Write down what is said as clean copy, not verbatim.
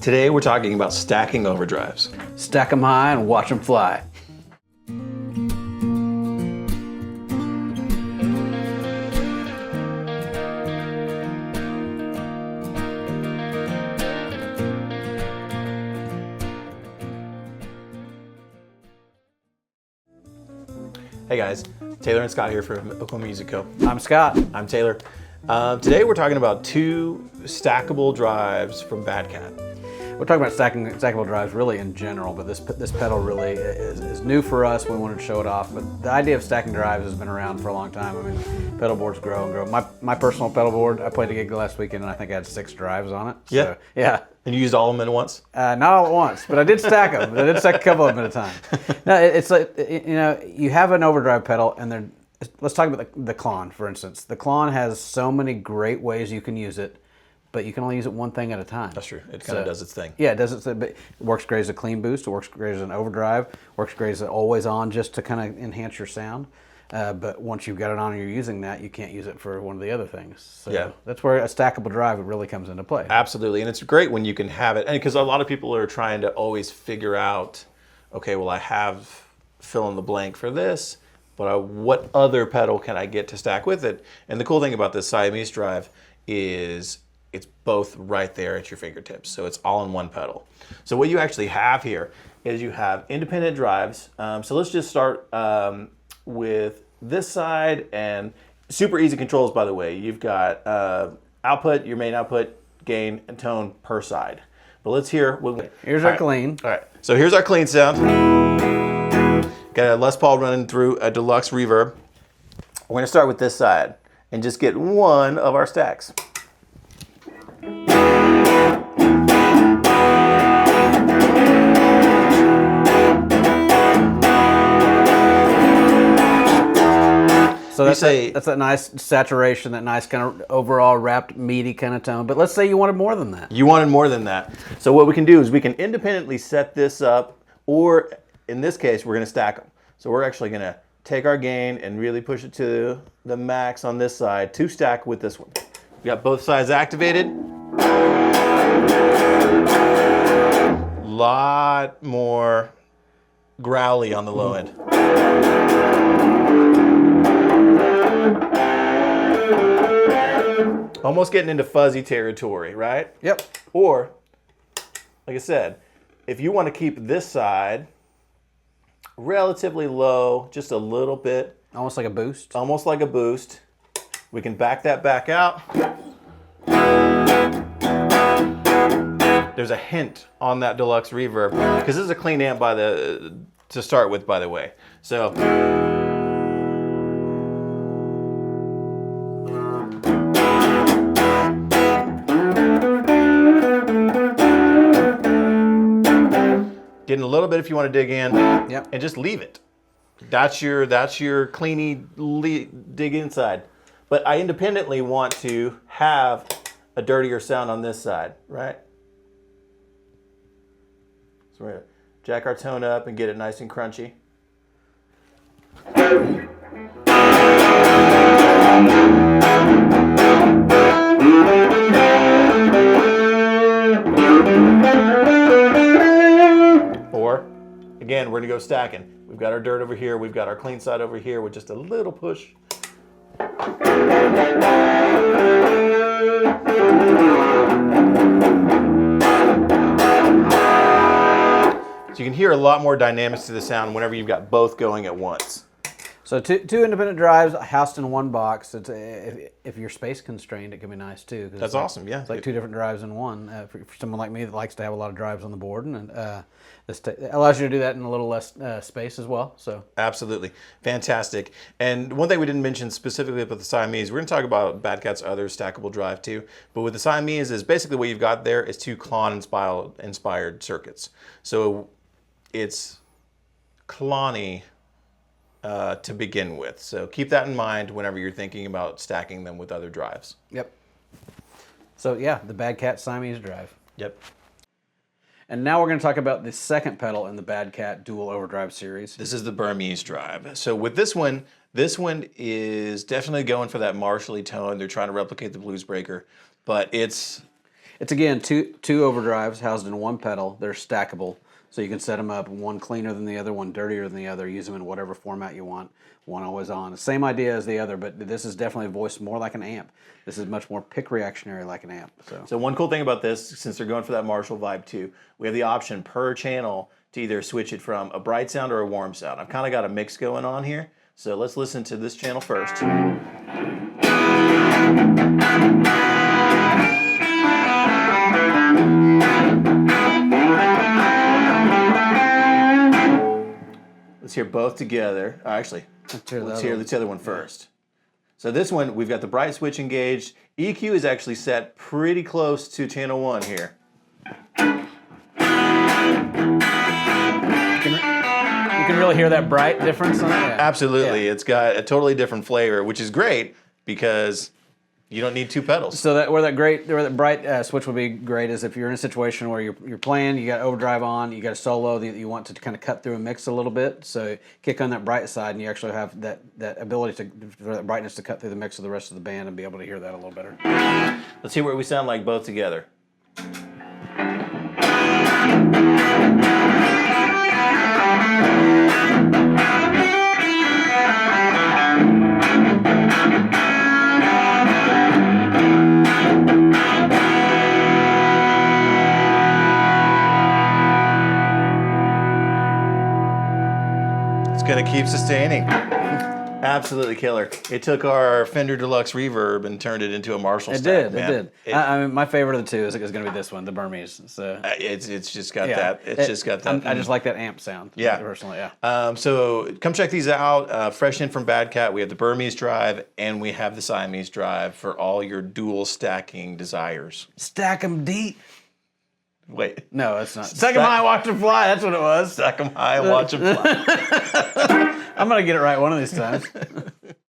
Today we're talking about stacking overdrives. Stack them high and watch them fly. Hey guys, Taylor and Scott here from Oklahoma Music Co. I'm Scott. I'm Taylor. Today we're talking about two stackable drives from Bad Cat. We're talking about stackable drives really in general, but this pedal really is new for us. We wanted to show it off, but the idea of stacking drives has been around for a long time. I mean, pedal boards grow and grow. My personal pedal board, I played a gig last weekend and I think I had 6 drives on it. Yeah? So, yeah. And you used all of them at once? Not all at once, but I did stack them. I did stack a couple of them at a time. No, it's like, you have an overdrive pedal and let's talk about the Klon, for instance. The Klon has so many great ways you can use it, but you can only use it one thing at a time. That's true. It kind of does its thing. Yeah, it does its thing. But it works great as a clean boost. It works great as an overdrive. Works great as an always on, just to kind of enhance your sound. But once you've got it on and you're using that, you can't use it for one of the other things. So yeah. That's where a stackable drive really comes into play. Absolutely, and it's great when you can have it, and because a lot of people are trying to always figure out, okay, well I have fill in the blank for this, but what other pedal can I get to stack with it? And the cool thing about this Siamese drive is it's both right there at your fingertips. So it's all in one pedal. So what you actually have here is you have independent drives. So let's just start with this side, and super easy controls, by the way. You've got output, your main output, gain, and tone per side. But let's hear. Here's our clean. All right, so here's our clean sound. Got a Les Paul running through a deluxe reverb. We're gonna start with this side and just get one of our stacks. So that's that nice saturation, that nice kind of overall wrapped, meaty kind of tone. But let's say you wanted more than that. You wanted more than that. So what we can do is we can independently set this up, or in this case, we're going to stack them. So we're actually going to take our gain and really push it to the max on this side to stack with this one. We got both sides activated. Lot more growly on the low end. Almost getting into fuzzy territory, right? Yep. Or, like I said, if you want to keep this side relatively low, just a little bit. Almost like a boost. Almost like a boost. We can back that back out. There's a hint on that deluxe reverb, because this is a clean amp to start with, by the way. So. Getting a little bit if you want to dig in, yep. And just leave it. That's your cleany dig inside. But I independently want to have a dirtier sound on this side, right? So we're gonna jack our tone up and get it nice and crunchy. Or, again, we're gonna go stacking. We've got our dirt over here, we've got our clean side over here with just a little push. So you can hear a lot more dynamics to the sound whenever you've got both going at once. So two independent drives housed in one box. If you're space constrained, it can be nice too. That's awesome, yeah. It's like 2 different drives in one. For someone like me that likes to have a lot of drives on the board, and this allows you to do that in a little less space as well. So absolutely, fantastic. And one thing we didn't mention specifically about the Siamese, we're going to talk about Bad Cat's other stackable drive too. But with the Siamese, is basically what you've got there is 2 Klon inspired circuits. So it's Klon-y to begin with. So keep that in mind whenever you're thinking about stacking them with other drives. Yep. So yeah, the Bad Cat Siamese drive. Yep. And now we're going to talk about the second pedal in the Bad Cat dual overdrive series. This is the Burmese drive. So with this one is definitely going for that martially tone. They're trying to replicate the Blues Breaker, but it's It's again two overdrives housed in one pedal. They're stackable, so you can set them up one cleaner than the other, one dirtier than the other. Use them in whatever format you want. One always on. Same idea as the other, but this is definitely voiced more like an amp. This is much more pick reactionary like an amp. So one cool thing about this, since they're going for that Marshall vibe too, we have the option per channel to either switch it from a bright sound or a warm sound. I've kind of got a mix going on here. So let's listen to this channel first. Let's hear both together. Actually, let's hear the other one first. So this one, we've got the bright switch engaged. EQ is actually set pretty close to channel 1 here. You can really hear that bright difference on it. Yeah. Absolutely. Yeah. It's got a totally different flavor, which is great because you don't need two pedals. So where that bright switch would be great is if you're in a situation where you're playing, you got overdrive on, you got a solo that you want to kind of cut through a mix a little bit. So kick on that bright side, and you actually have that ability for that brightness to cut through the mix of the rest of the band and be able to hear that a little better. Let's see where we sound like both together. Gonna keep sustaining. Absolutely killer. It took our Fender Deluxe Reverb and turned it into a Marshall stack. It did. I mean, my favorite of the two is going to be this one, the Burmese. So it's just got that. It's just got that. I just like that amp sound. Yeah, personally. Yeah. So come check these out. Fresh in from Bad Cat, we have the Burmese drive and we have the Siamese drive for all your dual stacking desires. Stack them deep. Wait. No, it's not. Stack them high, watch them fly. That's what it was. Stack them high, watch them fly. I'm going to get it right one of these times.